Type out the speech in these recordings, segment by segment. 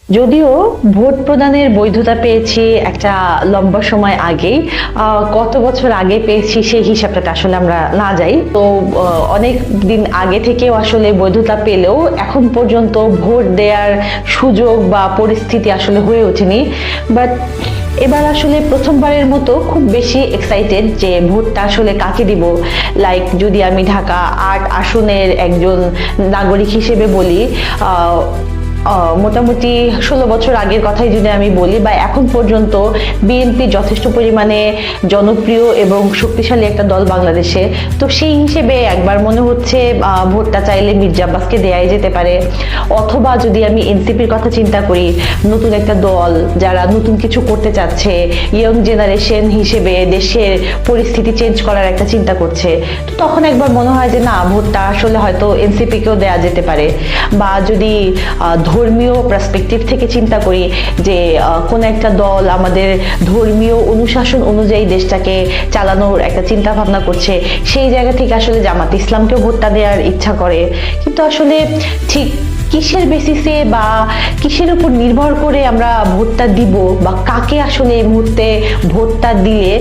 যদিও ভোট প্রদানের বৈধতা পেয়েছি একটা লম্বা সময় আগেই, কত বছর আগে পেয়েছি সেই হিসাবটা আসলে আমরা না যাই তো, অনেক দিন আগে থেকেও আসলে বৈধতা পেলেও এখন পর্যন্ত ভোট দেওয়ার সুযোগ বা পরিস্থিতি আসলে হয়ে ওঠেনি। বাট এবার আসলে প্রথমবারের মতো খুব বেশি এক্সাইটেড যে ভোটটা আসলে কাকে দিব। লাইক যদি আমি ঢাকা ৮ আসনের একজন নাগরিক হিসেবে বলি, মোটামুটি ১৬ বছর আগের কথাই যদি আমি বলি, বা এখন পর্যন্ত বিএনপি যথেষ্ট পরিমাণে জনপ্রিয় এবং শক্তিশালী একটা দল বাংলাদেশে। তো সেই হিসেবে একবার মনে হচ্ছে ভোটটা চাইলে মির্জা আব্বাসকে দেয়াই যেতে পারে। অথবা যদি আমি এনসিপির কথা চিন্তা করি, নতুন একটা দল যারা নতুন কিছু করতে চাচ্ছে, ইয়ং জেনারেশন হিসেবে দেশের পরিস্থিতি চেঞ্জ করার একটা চিন্তা করছে, তো তখন একবার মনে হয় যে না, ভোটটা আসলে হয়তো এনসিপিকেও দেয়া যেতে পারে। বা যদি ধর্মীয় পার্সপেক্টিভ থেকে চিন্তা করি যে কোন একটা দল আমাদের ধর্মীয় অনুশাসন অনুযায়ী দেশটাকে চালানোর একটা চিন্তা ভাবনা করছে, সেই জায়গা থেকে আসলে জামাত ইসলামকেও ভোটটা দেওয়ার ইচ্ছা করে। কিন্তু আসলে ঠিক কিসের বেসিসে বা কিসের উপর নির্ভর করে আমরা ভোটটা দিব, বা কাকে আসলে এই মুহূর্তে ভোটটা দিলে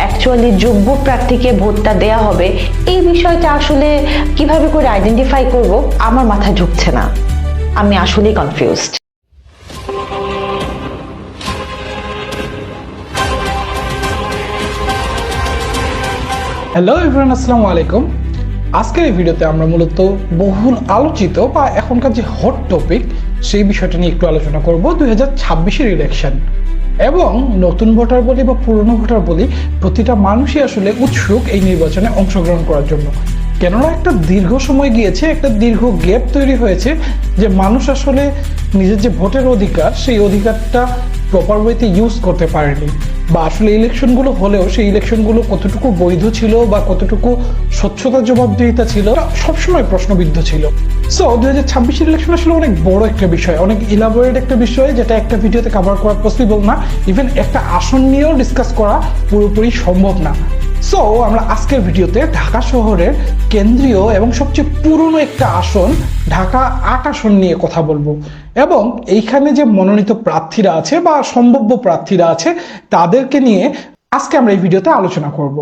অ্যাকচুয়ালি যোগ্য প্রার্থীকে ভোটটা দেয়া হবে, এই বিষয়টা আসলে কিভাবে করে আইডেন্টিফাই করব আমার মাথায় ঢুকছে না। আমি আসলেই কনফিউজড। হ্যালো এভরিওয়ান, আসসালামু আলাইকুম। আজকের এই ভিডিওতে আমরা মূলত বহুল আলোচিত বা এখনকার যে হট টপিক সেই বিষয়টা নিয়ে একটু আলোচনা করব। 2026-এর ইলেকশন এবং নতুন ভোটার বলি বা পুরনো ভোটার বলি, প্রতিটা মানুষই আসলে উৎসুক এই নির্বাচনে অংশগ্রহণ করার জন্য। কেননা একটা দীর্ঘ সময় গিয়েছে, একটা দীর্ঘ গ্যাপ তৈরি হয়েছে যে মানুষ আসলে নিজের যে ভোটের অধিকার সেই অধিকারটা প্রপার ওয়েতে ইউজ করতে পারেনি, বা আসলে ইলেকশনগুলো হলেও সেই ইলেকশনগুলো কতটুকু বৈধ ছিল বা কতটুকু স্বচ্ছতার জবাবদিহিতা ছিল সবসময় প্রশ্নবিদ্ধ ছিল। সো 2026-এর ইলেকশন আসলে অনেক বড় একটা বিষয়, অনেক ইলাবোরেট একটা বিষয়, যেটা একটা ভিডিওতে কভার করা পসিবল না। ইভেন একটা আসন নিয়েও ডিসকাস করা পুরোপুরি সম্ভব না। সো আমরা আজকের ভিডিওতে ঢাকা শহরের কেন্দ্রীয় এবং সবচেয়ে পুরনো একটা আসন, ঢাকা ৮ আসন নিয়ে কথা বলবো, এবং এইখানে যে মনোনীত প্রার্থীরা আছে বা সম্ভাব্য প্রার্থীরা আছে তাদেরকে নিয়ে আজকে আমরা এই ভিডিওতে আলোচনা করব।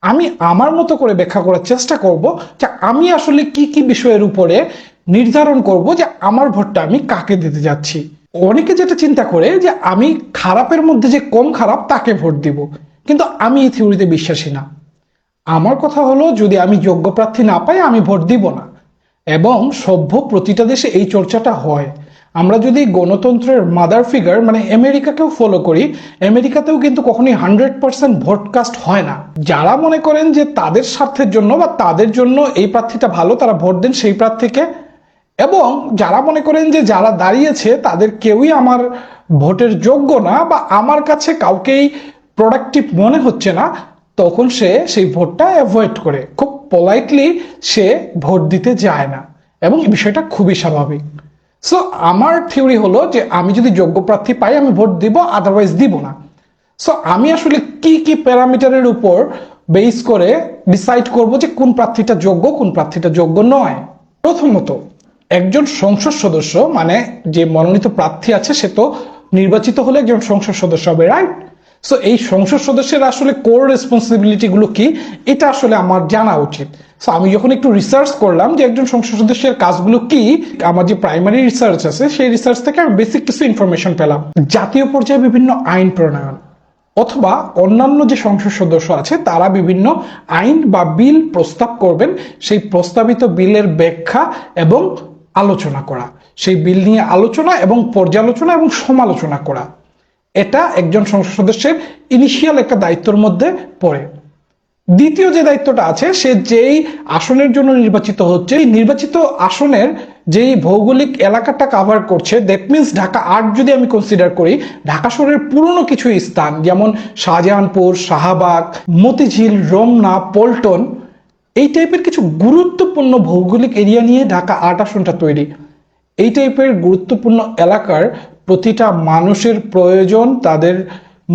আমি আমার মতো করে ব্যাখ্যা করার চেষ্টা করব যে আমি আসলে কি কি বিষয়ের উপরে নির্ধারণ করব যে আমার ভোটটা আমি কাকে দিতে যাচ্ছি। অনেকে যেটা চিন্তা করে যে আমি খারাপের মধ্যে যে কম খারাপ তাকে ভোট দিব, কিন্তু আমি এই থিওরিতে বিশ্বাসী না। আমার কথা হলো, যদি আমি যোগ্য প্রার্থী না পাই আমি ভোট দিব না। এবং সভ্য প্রতিটা দেশে এই চর্চাটা হয়। আমরা যদি গণতন্ত্রের মাদার ফিগার মানে আমেরিকাকেও ফলো করি, আমেরিকাতেও কিন্তু কখনোই 100% ভোট কাস্ট হয় না। যারা মনে করেন যে তাদের স্বার্থের জন্য বা তাদের জন্য এই প্রার্থীটা ভালো, তারা ভোট দেন সেই প্রার্থীকে। এবং যারা মনে করেন যে যারা দাঁড়িয়েছে তাদের কেউই আমার ভোটের যোগ্য না বা আমার কাছে কাউকেই প্রোডাক্টিভ মনে হচ্ছে না, তখন সে সেই ভোটটা অ্যাভয়েড করে, খুব পোলাইটলি সে ভোট দিতে যায় না। এবং এই বিষয়টা খুবই স্বাভাবিক। সো আমার থিওরি হলো যে আমি যদি যোগ্য প্রার্থী পাই আমি ভোট দিব, আদারওয়াইজ দিব না। সো আমি আসলে কি কি প্যারামিটারের উপর বেস করে ডিসাইড করব যে কোন প্রার্থীটা যোগ্য, কোন প্রার্থীটা যোগ্য নয়। প্রথমত, একজন সংসদ সদস্য মানে যে মনোনীত প্রার্থী আছে সে তো নির্বাচিত হলে একজন সংসদ সদস্য হবে, রাইট? সো এই সংসদ সদস্যের আসলে কোর রেসপন্সিবিলিটি গুলো কি, এটা আসলে আমার জানা উচিত। সো আমি যখন একটু রিসার্চ করলাম যে একজন সংসদ সদস্যের কাজগুলো কি, আমার যে প্রাইমারি রিসার্চ আছে সেই রিসার্চ থেকে আমি বেসিক কিছু ইনফরমেশন পেলাম। জাতীয় পর্যায়ে বিভিন্ন আইন প্রণয়ন, অথবা অন্যান্য যে সংসদ সদস্য আছে তারা বিভিন্ন আইন বা বিল প্রস্তাব করবেন, সেই প্রস্তাবিত বিলের ব্যাখ্যা এবং আলোচনা করা, সেই বিল নিয়ে আলোচনা এবং পর্যালোচনা এবং সমালোচনা করা, এটা একজন সংসদ সদস্যের ইনিশিয়াল একটা দায়িত্বের মধ্যে পড়ে। দ্বিতীয় যে দায়িত্বটা আছে, সে যেই আসনের জন্য নির্বাচিত হচ্ছে, এই নির্বাচিত আসনের যেই ভৌগোলিক এলাকাটা কাভার করছে, দ্যাট মিনস ঢাকা ৮ যদি আমি কনসিডার করি, ঢাকা শহরের পুরনো কিছু স্থান যেমন শাহজাহানপুর, শাহবাগ, মতিঝিল, রমনা, পল্টন, এই টাইপের কিছু গুরুত্বপূর্ণ ভৌগোলিক এরিয়া নিয়ে ঢাকা ৮ আসনটা তৈরি। এই টাইপের গুরুত্বপূর্ণ এলাকার প্রতিটা মানুষের প্রয়োজন, তাদের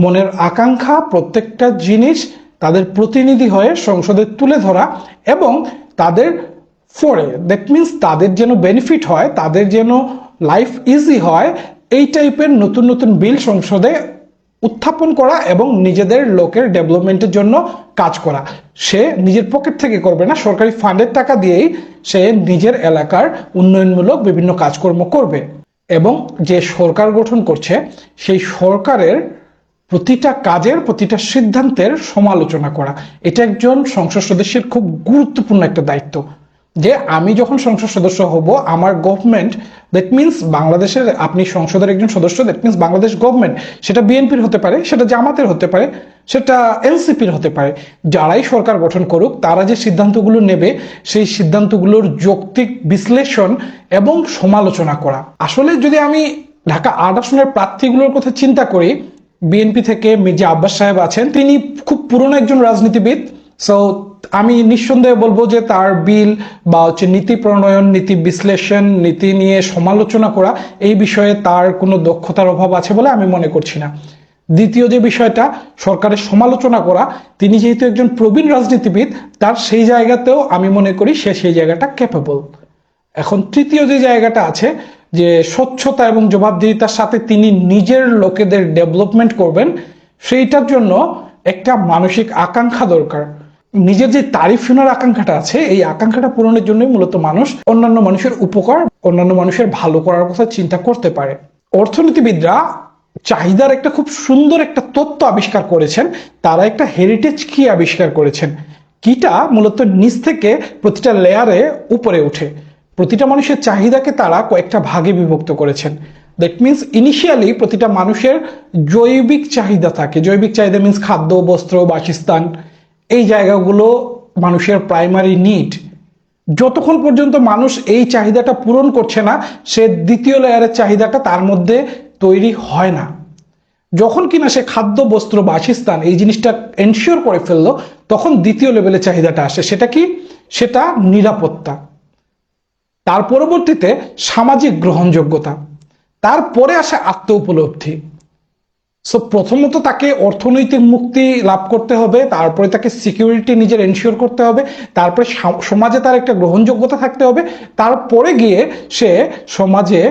মনের আকাঙ্ক্ষা, প্রত্যেকটা জিনিস তাদের প্রতিনিধি হয়ে সংসদে তুলে ধরা এবং তাদের ফরে, দ্যাট মিনস তাদের যেন বেনিফিট হয়, তাদের যেন লাইফ ইজি হয় এই টাইপের নতুন নতুন বিল সংসদে উত্থাপন করা এবং নিজেদের লোকের ডেভেলপমেন্টের জন্য কাজ করা। সে নিজের পকেট থেকে করবে না, সরকারি ফান্ডের টাকা দিয়েই সে নিজের এলাকার উন্নয়নমূলক বিভিন্ন কাজকর্ম করবে। এবং যে সরকার গঠন করছে সেই সরকারের প্রতিটা কাজের প্রতিটা সিদ্ধান্তের সমালোচনা করা, এটা একজন সংসদ সদস্যের খুব গুরুত্বপূর্ণ একটা দায়িত্ব। যে আমি যখন সংসদ সদস্য হব, আমার গভর্নমেন্ট, দ্যাট মিনস বাংলাদেশের, আপনি সংসদের একজন সদস্য, দ্যাট মিনস বাংলাদেশ গভর্নমেন্ট, সেটা বিএনপির হতে পারে, সেটা জামাতের হতে পারে, সেটা এনসিপির হতে পারে, যারাই সরকার গঠন করুক তারা যে সিদ্ধান্তগুলো নেবে সেই সিদ্ধান্তগুলোর যৌক্তিক বিশ্লেষণ এবং সমালোচনা করা। আসলে যদি আমি ঢাকা ৮ আসনের প্রার্থীগুলোর কথা চিন্তা করি, বিএনপি থেকে মির্জা আব্বাস সাহেব আছেন, তিনি খুব পুরনো একজন রাজনীতিবিদ। সো আমি নিঃসন্দেহে বলবো যে তার বিল বা নীতি প্রণয়ন, নীতি বিশ্লেষণ, নীতি নিয়ে সমালোচনা করা, এই বিষয়ে তার কোনো দক্ষতার অভাব আছে বলে আমি মনে করছি না। দ্বিতীয় যে বিষয়টা, সরকারের সমালোচনা করা, তিনি যেহেতু একজন প্রবীণ রাজনীতিবিদ, তার সেই জায়গাতেও আমি মনে করি সে সেই জায়গাটা ক্যাপেবল। এখন তৃতীয় যে জায়গাটা আছে, যে স্বচ্ছতা এবং জবাবদিহিতার সাথে তিনি নিজের লোকেদের ডেভেলপমেন্ট করবেন, সেইটার জন্য একটা মানসিক আকাঙ্ক্ষা দরকার। নিজের যে তারিফ শোনার আকাঙ্ক্ষাটা আছে, এই আকাঙ্ক্ষাটা পূরণের জন্যই মূলত মানুষ অন্যান্য মানুষের উপকার, অন্যান্য মানুষের ভালো করার কথা চিন্তা করতে পারে। অর্থনীতিবিদরা চাহিদার একটা খুব সুন্দর একটা তত্ত্ব আবিষ্কার করেছেন। তারা একটা হেরিটেজ কি আবিষ্কার করেছেন, কিটা মূলত নিচ থেকে প্রতিটা লেয়ারে উপরে উঠে। প্রতিটা মানুষের চাহিদাকে তারা কয়েকটা ভাগে বিভক্ত করেছেন। দ্যাট মিনস ইনিশিয়ালি প্রতিটা মানুষের জৈবিক চাহিদা থাকে। জৈবিক চাহিদা মিনস খাদ্য, বস্ত্র, বাসস্থান, এই জায়গাগুলো মানুষের প্রাইমারি নিড। যতক্ষণ পর্যন্ত মানুষ এই চাহিদাটা পূরণ করছে না, সে দ্বিতীয় লেয়ারের চাহিদাটা তার মধ্যে তৈরি হয় না। যখন কিনা সে খাদ্য, বস্ত্র, বাসস্থান এই জিনিসটা এনশিওর করে ফেললো, তখন দ্বিতীয় লেভেলের চাহিদাটা আসে। সেটা কি? সেটা নিরাপত্তা। তার পরবর্তীতে সামাজিক গ্রহণযোগ্যতা, তারপরে আসে আত্ম উপলব্ধি। সো প্রথমত তাকে অর্থনৈতিক মুক্তি লাভ করতে হবে, তারপরে তাকে সিকিউরিটি নিজের এনশিওর করতে হবে, তারপরে সমাজে তার একটা গ্রহণযোগ্যতা থাকতে হবে, তারপরে গিয়ে সে সমাজে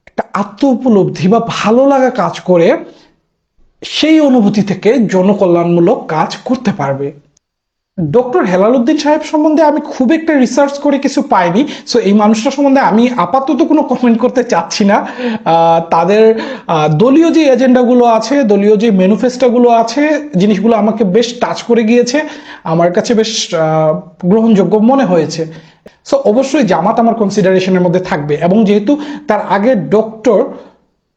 একটা আত্ম উপলব্ধি বা ভালো লাগা কাজ করে সেই অনুভূতি থেকে জনকল্যাণমূলক কাজ করতে পারবে। ডক্টর হেলাল উদ্দিন সাহেব সম্বন্ধে আমি খুব একটা রিসার্চ করে কিছু পাইনি, সো এই মানুষটা সম্বন্ধে আমি আপাতত কোনো কমেন্ট করতে চাচ্ছি না। তাদের দলীয় যে এজেন্ডাগুলো আছে, দলীয় যে ম্যানিফেস্টোগুলো আছে, জিনিসগুলো আমাকে বেশ টাচ করে গিয়েছে, আমার কাছে বেশ গ্রহণযোগ্য মনে হয়েছে। সো অবশ্যই জামাত আমার কনসিডারেশনের মধ্যে থাকবে, এবং যেহেতু তার আগে ডক্টর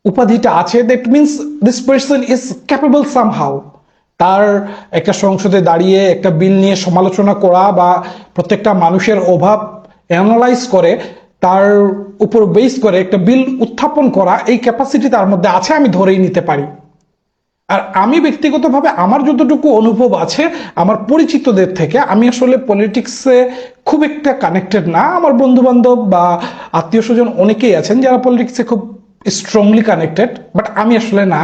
উপাধিটা আছে, that means this person is capable somehow. তার একটা সংসদে দাঁড়িয়ে একটা বিল নিয়ে সমালোচনা করা বা প্রত্যেকটা মানুষের অভাব অ্যানালাইজ করে তার উপর বেস করে একটা বিল উত্থাপন করা, এই ক্যাপাসিটি তার মধ্যে আছে, আমি ধরেই নিতে পারি। আর আমি ব্যক্তিগতভাবে আমার যতটুকু অনুভব আছে আমার পরিচিতদের থেকে, আমি আসলে পলিটিক্সে খুব একটা কানেক্টেড না। আমার বন্ধু বান্ধব বা আত্মীয় স্বজন অনেকেই আছেন যারা পলিটিক্সে খুব স্ট্রংলি কানেক্টেড, বাট আমি আসলে না।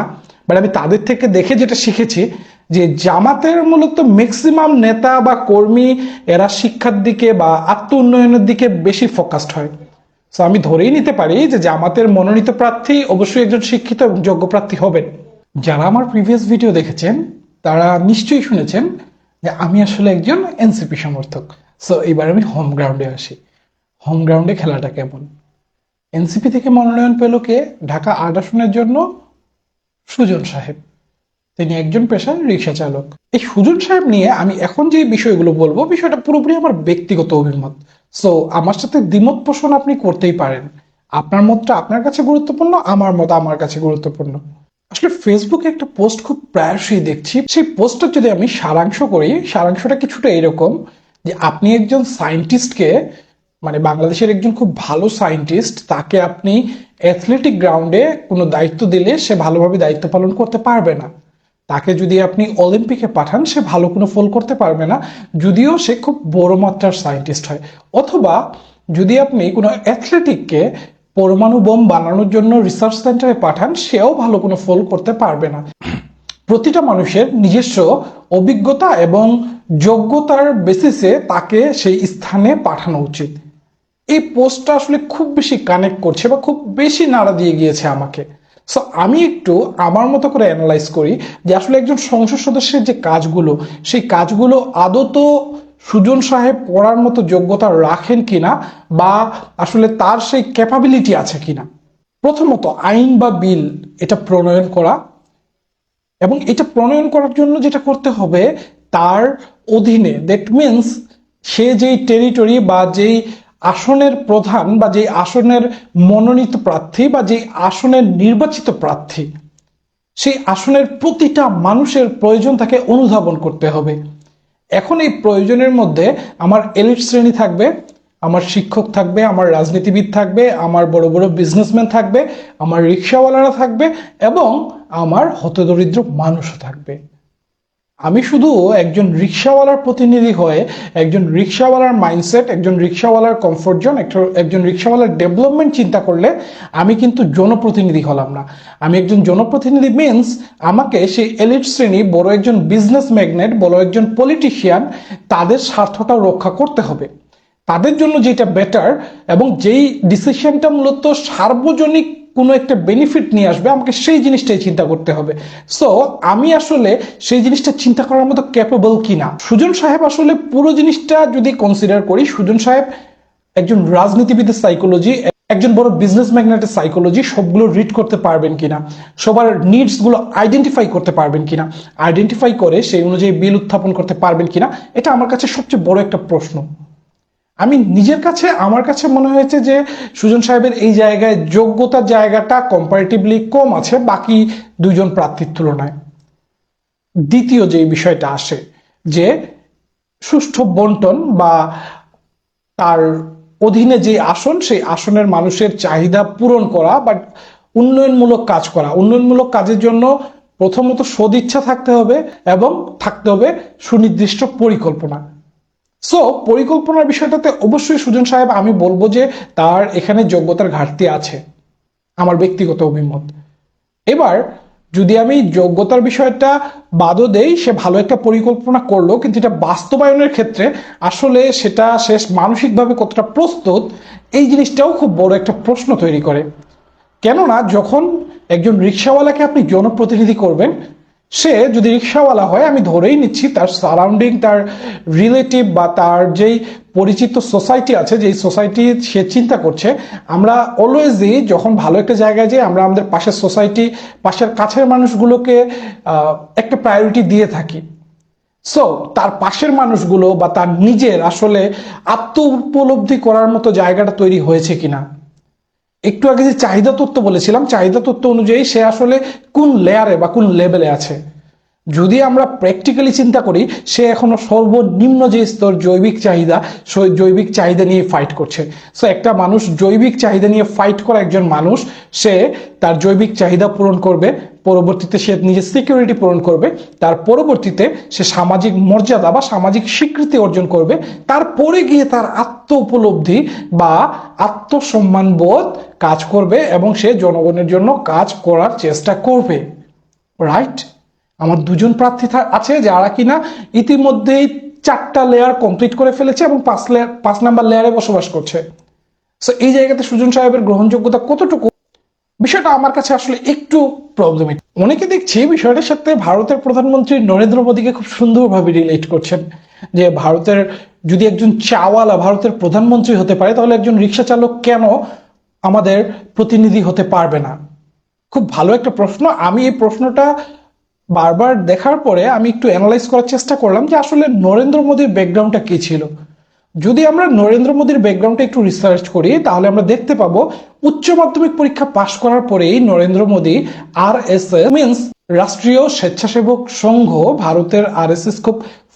বাট আমি তাদের থেকে দেখে যেটা শিখেছি, যে জামাতের মূলত ম্যাক্সিমাম নেতা বা কর্মী এরা শিক্ষার দিকে বা আত্ম উন্নয়নের দিকে বেশি ফোকাসড হয়। সো আমি ধরেই নিতে পারি যে জামাতের মনোনীত প্রার্থী অবশ্যই একজন শিক্ষিত এবং যোগ্য প্রার্থী হবেন। যারা আমার প্রিভিয়াস ভিডিও দেখেছেন তারা নিশ্চয়ই শুনেছেন যে আমি আসলে একজন এনসিপি সমর্থক। সো এবার আমি হোম গ্রাউন্ডে আসি। হোম গ্রাউন্ডে খেলাটা কেমন? এনসিপি থেকে মনোনয়ন পেল কে? ঢাকা ৮ আসনের জন্য সুজন সাহেব। তিনি একজন পেশার রিক্সা চালক। এই সুজন সাহেব নিয়ে আমি এখন যে বিষয়গুলো বলবো, বিষয়টা পুরোপুরি আমার ব্যক্তিগত অভিমত। সো আমার সাথে দ্বিমত পোষণ আপনি করতেই পারেন। আপনার মতটা আপনার কাছে গুরুত্বপূর্ণ, আমার মত আমার কাছে গুরুত্বপূর্ণ। আসলে ফেসবুকে একটা পোস্ট খুব প্রায়শই দেখছি। সেই পোস্টটা যদি আমি সারাংশ করি, সারাংশটা কিছুটা এরকম যে আপনি একজন সায়েন্টিস্টকে, মানে বাংলাদেশের একজন খুব ভালো সায়েন্টিস্ট, তাকে আপনি অ্যাথলেটিক গ্রাউন্ডে কোনো দায়িত্ব দিলে সে ভালোভাবে দায়িত্ব পালন করতে পারবে না। তাকে যদি আপনি অলিম্পিকে পাঠান, সে ভালো কোনো ফল করতে পারবে না, যদিও সে খুব বড় মাত্রার সায়েন্টিস্ট হয়। অথবা যদি আপনি কোনো অ্যাথলেটিককে পরমাণু বোম বানানোর জন্য রিসার্চ সেন্টারে পাঠান, সেও ভালো কোনো ফল করতে পারবে না। প্রতিটা মানুষের নিজস্ব অভিজ্ঞতা এবং যোগ্যতার বেসিসে তাকে সেই স্থানে পাঠানো উচিত। এই পোস্টটা আসলে খুব বেশি কানেক্ট করছে বা খুব বেশি নাড়া দিয়ে গিয়েছে আমাকে। সো আমি একটু আমার মতো করে অ্যানালাইজ করি যে আসলে একজন সংসদ সদস্যের যে কাজগুলো, সেই কাজগুলো আদত সুজন সাহেব করার মতো যোগ্যতা রাখেন কিনা, বা আসলে তার সেই ক্যাপাবিলিটি আছে কিনা। প্রথমত আইন বা বিল এটা প্রণয়ন করা, এবং এটা প্রণয়ন করার জন্য যেটা করতে হবে তার অধীনে, দ্যাট মিনস সে যেই টেরিটরি বা যেই আসনের প্রধান বা যেই আসনের মনোনীত প্রার্থী বা যেই আসনের নির্বাচিত প্রার্থী, সেই আসনের প্রতিটা মানুষের প্রয়োজন তাকে অনুধাবন করতে হবে। এখন এই প্রয়োজনের মধ্যে আমার এলিট শ্রেণী থাকবে, আমার শিক্ষক থাকবে, আমার রাজনীতিবিদ থাকবে, আমার বড় বড় বিজনেসম্যান থাকবে, আমার রিক্সাওয়ালারা থাকবে, এবং আমার হতদরিদ্র মানুষও থাকবে। আমি শুধু একজন রিক্সাওয়ালার প্রতিনিধি হয়ে একজন রিক্সাওয়ালার মাইন্ডসেট, একজন রিক্সাওয়ালার কমফোর্ট জোন, একজন রিক্সাওয়ালার ডেভেলপমেন্ট চিন্তা করলে আমি কিন্তু জনপ্রতিনিধি হলাম না। আমি একজন জনপ্রতিনিধি মিনস আমাকে সেই এলিট শ্রেণী, বড় একজন বিজনেস ম্যাগনেট, বড় একজন পলিটিশিয়ান, তাদের স্বার্থটা রক্ষা করতে হবে। তাদের জন্য যেটা বেটার এবং যেই ডিসিশনটা মূলত সার্বজনিক কোনো একটা বেনিফিট নিয়ে আসবে, আমাকে সেই জিনিসটাই চিন্তা করতে হবে। সো আমি আসলে সেই জিনিসটা চিন্তা করার মতো ক্যাপেবল কিনা। সুজন সাহেব আসলে পুরো জিনিসটা যদি কনসিডার করি, সুজন সাহেব একজন রাজনীতিবিদের সাইকোলজি, একজন বড় বিজনেস ম্যাগনেটের সাইকোলজি সবগুলো রিড করতে পারবেন কিনা, সবার নিডস গুলো আইডেন্টিফাই করতে পারবেন কিনা, আইডেন্টিফাই করে সেই অনুযায়ী বিল উত্থাপন করতে পারবেন কিনা, এটা আমার কাছে সবচেয়ে বড় একটা প্রশ্ন। আমি নিজের কাছে, আমার কাছে মনে হয়েছে যে সুজন সাহেবের এই জায়গায় যোগ্যতার জায়গাটা কম্পারেটিভলি কম আছে বাকি দুইজন প্রার্থীর তুলনায়। দ্বিতীয় যে বিষয়টা আসে যে সুষ্ঠু বন্টন বা তার অধীনে যে আসন, সেই আসনের মানুষের চাহিদা পূরণ করা বা উন্নয়নমূলক কাজ করা। উন্নয়নমূলক কাজের জন্য প্রথমত সদিচ্ছা থাকতে হবে এবং থাকতে হবে সুনির্দিষ্ট পরিকল্পনা। সো পরিকল্পনার বিষয়টাতে অবশ্যই সুজন সাহেব, আমি বলবো যে তার এখানে যোগ্যতার ঘাটতি আছে, আমার ব্যক্তিগত অভিমত। এবার যদি আমি যোগ্যতার বিষয়টা বাদও দেই, সে ভালো একটা পরিকল্পনা করলো, কিন্তু এটা বাস্তবায়নের ক্ষেত্রে আসলে সেটা শেষ মানসিকভাবে কতটা প্রস্তুত, এই জিনিসটাও খুব বড় একটা প্রশ্ন তৈরি করে। কেননা যখন একজন রিক্সাওয়ালাকে আপনি জনপ্রতিনিধি করবেন, সে যদি রিক্সাওয়ালা হয়, আমি ধরেই নিচ্ছি তার সারাউন্ডিং, তার রিলেটিভ বা তার যেই পরিচিত সোসাইটি আছে, যেই সোসাইটি সে চিন্তা করছে, আমরা অলওয়েজই যখন ভালো একটা জায়গায় যাই, আমরা আমাদের পাশের সোসাইটি, পাশের কাছের মানুষগুলোকে একটা প্রায়োরিটি দিয়ে থাকি। সো তার পাশের মানুষগুলো বা তার নিজের আসলে আত্ম উপলব্ধি করার মতো জায়গাটা তৈরি হয়েছে কিনা। একটু আগে যে চাহিদা তত্ত্ব বলেছিলাম, চাহিদা তত্ত্ব অনুযায়ী সে আসলে কোন লেয়ারে বা কোন লেভেলে আছে। যদি আমরা প্র্যাকটিক্যালি চিন্তা করি, সে এখনো সর্বনিম্ন যে স্তর জৈবিক চাহিদা, সেই জৈবিক চাহিদা নিয়ে ফাইট করছে। সো একটা মানুষ জৈবিক চাহিদা নিয়ে ফাইট করা একজন মানুষ, সে তার জৈবিক চাহিদা পূরণ করবে, পরবর্তীতে সে নিজের সিকিউরিটি পূরণ করবে, তার পরবর্তীতে সে সামাজিক মর্যাদা বা সামাজিক স্বীকৃতি অর্জন করবে, তারপরে গিয়ে তার আত্ম উপলব্ধি বা আত্মসম্মান বোধ কাজ করবে এবং সে জনগণের জন্য কাজ করার চেষ্টা করবে। রাইট? আমার দুজন প্রার্থী আছে যারা কিনা ইতিমধ্যেই 4টা লেয়ার কমপ্লিট করে ফেলেছে এবং 5 নাম্বার লেয়ারে বসবাস করছে। সো এই জায়গাতে সুজন সাহেবের গ্রহণযোগ্যতা কতটুকু, বিষয়টা আমার কাছে আসলে একটু প্রবলেমেটিক। অনেকে দেখছি বিষয়টার সাথে ভারতের প্রধানমন্ত্রী নরেন্দ্র মোদীকে খুব সুন্দরভাবে রিলেট করছেন, যে ভারতের যদি একজন চাওয়ালা ভারতের প্রধানমন্ত্রী হতে পারে, তাহলে একজন রিক্সা চালক কেন আমাদের প্রতিনিধি হতে পারবে না? খুব ভালো একটা প্রশ্ন। আমি এই প্রশ্নটা বারবার দেখার পরে আমি একটু অ্যানালাইজ করার চেষ্টা করলাম যে আসলে নরেন্দ্র মোদীর ব্যাকগ্রাউন্ডটা কি ছিল। যদি আমরা নরেন্দ্র মোদীর ব্যাকগ্রাউন্ডটা একটু রিসার্চ করি, তাহলে আমরা দেখতে পাবো উচ্চ মাধ্যমিক পরীক্ষা পাশ করার পরেই নরেন্দ্র মোদী আরএসএস মিন্স রাষ্ট্রীয় স্বেচ্ছাসেবক সংঘ, ভারতের আরএসএস খুব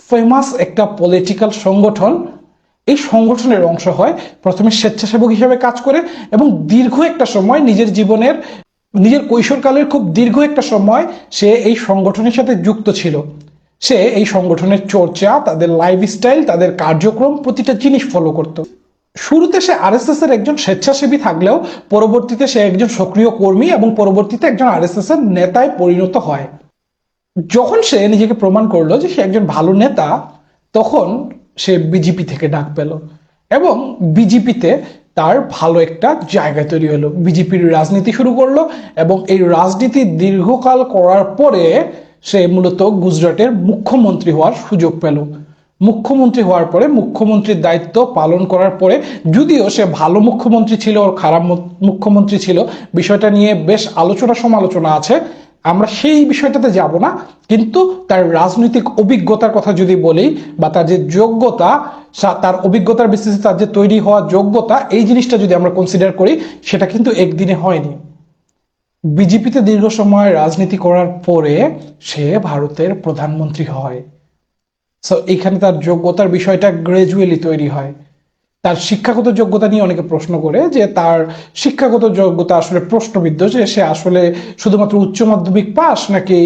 ফেমাস একটা পলিটিক্যাল সংগঠন, এই সংগঠনের অংশ হয়। প্রথমে স্বেচ্ছাসেবক হিসেবে কাজ করে এবং দীর্ঘ একটা সময় নিজের কৈশোরকালের খুব দীর্ঘ একটা সময় সে এই সংগঠনের সাথে যুক্ত ছিল। সে এই সংগঠনের চর্চা, তাদের লাইফস্টাইল, তাদের কার্যক্রম, প্রতিটা জিনিস ফলো করত। শুরুতে সে আরএসএস এর একজন স্বেচ্ছাসেবী থাকলেও পরবর্তীতে সে একজন সক্রিয় কর্মী এবং পরবর্তীতে একজন আরএসএস এর নেতায় পরিণত হয়। যখন সে নিজেকে প্রমাণ করলো যে সে একজন ভালো নেতা, তখন সে বিজেপি থেকে ডাক পেল এবং বিজেপিতে তার ভালো একটা জায়গা তৈরি হলো, বিজেপির রাজনীতি শুরু করলো এবং এই রাজনীতি দীর্ঘকাল করার পরে সে মূলত গুজরাটের মুখ্যমন্ত্রী হওয়ার সুযোগ পেল। মুখ্যমন্ত্রী হওয়ার পরে মুখ্যমন্ত্রীর দায়িত্ব পালন করার পরে, যদিও সে ভালো মুখ্যমন্ত্রী ছিল ওর খারাপ মুখ্যমন্ত্রী ছিল, বিষয়টা নিয়ে বেশ আলোচনা সমালোচনা আছে, আমরা সেই বিষয়টাতে যাব না, কিন্তু তার রাজনৈতিক অভিজ্ঞতার কথা যদি বলি বা তার যে যোগ্যতা, তার অভিজ্ঞতার বেসিসে তার যে তৈরি হওয়া যোগ্যতা, এই জিনিসটা যদি আমরা কনসিডার করি, সেটা কিন্তু একদিনে হয়নি। বিজেপিতে দীর্ঘ সময় রাজনীতি করার পরে সে ভারতের প্রধানমন্ত্রী হয়। সো এখানে তার যোগ্যতার বিষয়টা গ্রাজুয়ালি তৈরি হয়। তার শিক্ষাগত যোগ্যতা নিয়ে অনেকে প্রশ্ন করে যে তার শিক্ষাগত যোগ্যতা আসলে প্রশ্নবিদ্ধ, যে সে আসলে শুধুমাত্র উচ্চ মাধ্যমিক পাস নাকি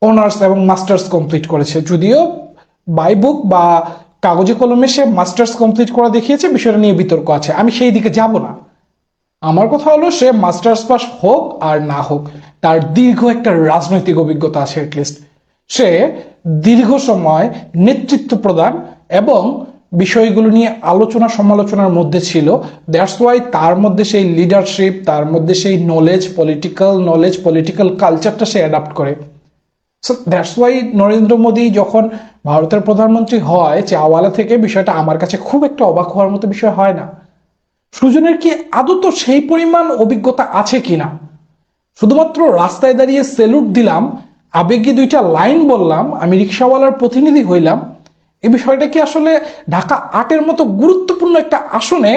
অনার্স এবং মাস্টার্স কমপ্লিট করেছে। যদিও বাই বুক বা কাগজে কলমে সে মাস্টার্স কমপ্লিট করা দেখিয়েছে, বিষয়টা নিয়ে বিতর্ক আছে, আমি সেই দিকে যাব না। আমার কথা হলো সে মাস্টার্স পাস হোক আর না হোক, তার দীর্ঘ একটা রাজনৈতিক অভিজ্ঞতা আছে। অ্যাটলিস্ট সে দীর্ঘ সময় নেতৃত্ব প্রদান এবং বিষয়গুলো নিয়ে আলোচনা সমালোচনার মধ্যে ছিল। দ্যাটস ওয়াই তার মধ্যে সেই লিডারশিপ, তার মধ্যে সেই নলেজ, পলিটিক্যাল কালচারটা সে অ্যাডাপ্ট করে। So that's why Narendra Modi যখন ভারতের প্রধানমন্ত্রী হয় চাওয়ালা থেকে, বিষয়টা আমার কাছে খুব একটা অবাক হওয়ার মতো বিষয় হয় না। সুজনের কি আদৌ সেই পরিমাণ অভিজ্ঞতা আছে কিনা? শুধুমাত্র রাস্তায় দাঁড়িয়ে সেলুট দিলাম, আবেগে দুইটা লাইন বললাম, আমি রিক্সাওয়ালার প্রতিনিধি হইলাম, এই বিষয়টা কি আসলে ঢাকা ৮-এর মতো গুরুত্বপূর্ণ একটা আসনে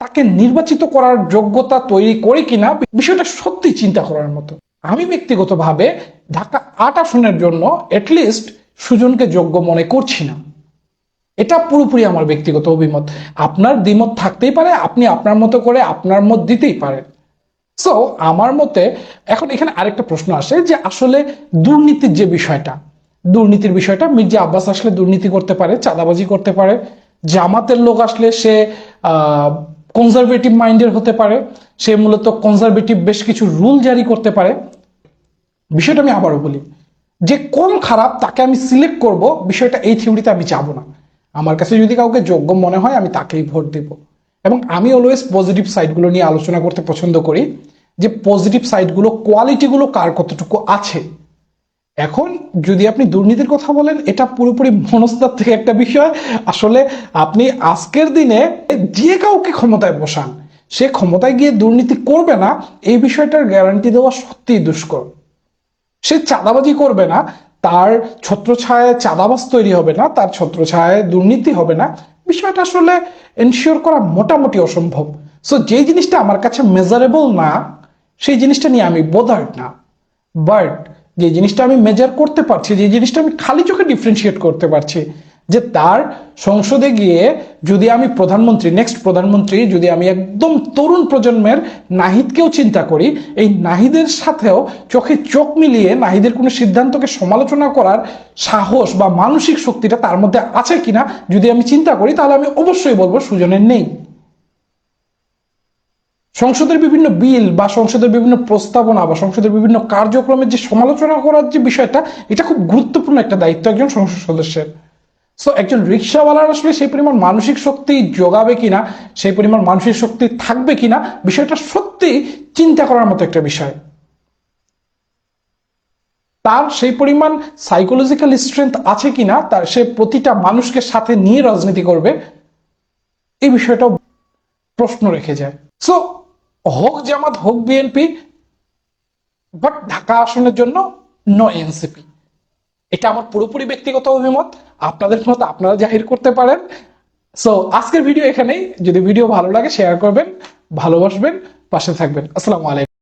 তাকে নির্বাচিত করার যোগ্যতা তৈরি করে কিনা, বিষয়টা সত্যি চিন্তা করার মতো। আমি ব্যক্তিগতভাবে ঢাকা ৮ আসনের জন্য এটলিস্ট সুজনকে যোগ্য মনে করছি না। এটা পুরোপুরি আমার ব্যক্তিগত অভিমত, আপনার দ্বিমত থাকতেই পারে, আপনি আপনার মতো করে আপনার মত দিতেই পারেন। সো আমার মতে এখন এখানে আরেকটা প্রশ্ন আসে যে আসলে দুর্নীতির যে বিষয়টা, দুর্নীতির বিষয়টা, মির্জা আব্বাস আসলে দুর্নীতি করতে পারে, চাঁদাবাজি করতে পারে, জামাতের লোক আসলে সে কনজারভেটিভ মাইন্ডের হতে পারে, সে মূলত কনজারভেটিভ বেশ কিছু রুল জারি করতে পারে। বিষয়টা আমি আবারও বলি, যে কোন খারাপ তাকে আমি সিলেক্ট করব, বিষয়টা এই থিওরিতে আমি যাব না। আমার কাছে যদি কাউকে যোগ্য মনে হয় আমি তাকেই ভোট দেব, এবং আমি অলওয়েজ পজিটিভ সাইডগুলো নিয়ে আলোচনা করতে পছন্দ করি, যে পজিটিভ সাইডগুলো, কোয়ালিটিগুলো কার কতটুকু আছে। এখন যদি আপনি দুর্নীতির কথা বলেন, এটা পুরোপুরি মনস্তাত্ত্বিক একটা বিষয়। আসলে আপনি আজকের দিনে যে কাউকে ক্ষমতায় বসান, সে ক্ষমতায় গিয়ে দুর্নীতি করবে না, এই বিষয়টার গ্যারান্টি দেওয়া সত্যিই দুষ্কর। সে চাঁদাবাজি করবে না, তার ছত্রছায়ায় চাঁদাবাজ তৈরি হবে না, তার ছত্রছায়ায় দুর্নীতি হবে না, বিষয়টা আসলে এনশিওর করা মোটামুটি অসম্ভব। সো যে জিনিসটা আমার কাছে মেজারেবল না, সেই জিনিসটা নিয়ে আমি বোদার্ড না। বাট যে জিনিসটা আমি মেজার করতে পারছি, যে জিনিসটা আমি খালি চোখে ডিফারেন্সিয়েট করতে পারছি, যে তার সংসদে গিয়ে যদি আমি নেক্সট প্রধানমন্ত্রী যদি আমি একদম তরুণ প্রজন্মের নাহিদকেও চিন্তা করি, এই নাহিদের সাথেও চোখে চোখ মিলিয়ে নাহিদের কোনো সিদ্ধান্তকে সমালোচনা করার সাহস বা মানসিক শক্তিটা তার মধ্যে আছে কিনা যদি আমি চিন্তা করি, তাহলে আমি অবশ্যই বলবো সুজনের নেই। সংসদের বিভিন্ন বিল বা সংসদের বিভিন্ন প্রস্তাবনা বা সংসদের বিভিন্ন কার্যক্রমের যে সমালোচনা করার যে বিষয়টা, এটা খুব গুরুত্বপূর্ণ একটা দায়িত্ব একজন সংসদ সদস্যের। সো একজন রিক্সাওয়ালার আসলে সেই পরিমাণ মানসিক শক্তি যোগাবে কিনা, সেই পরিমাণ মানসিক শক্তি থাকবে কিনা, বিষয়টা সত্যি চিন্তা করার মতো একটা বিষয়। তার সেই পরিমাণ সাইকোলজিক্যাল স্ট্রেংথ আছে কিনা, তার সে প্রতিটা মানুষকে সাথে নিয়ে রাজনীতি করবে, এই বিষয়টাও প্রশ্ন রেখে যায়। সো হোক জামাত হোক বিএনপি, বাট ঢাকা আসনের জন্য নো এনসিপি। এটা আমার পুরোপুরি ব্যক্তিগত অভিমত, আপনাদের মত আপনারা জাহির করতে পারেন। সো আজকের ভিডিও এখানেই। যদি ভিডিও ভালো লাগে শেয়ার করবেন, ভালোবাসবেন, পাশে থাকবেন। আসসালামু আলাইকুম।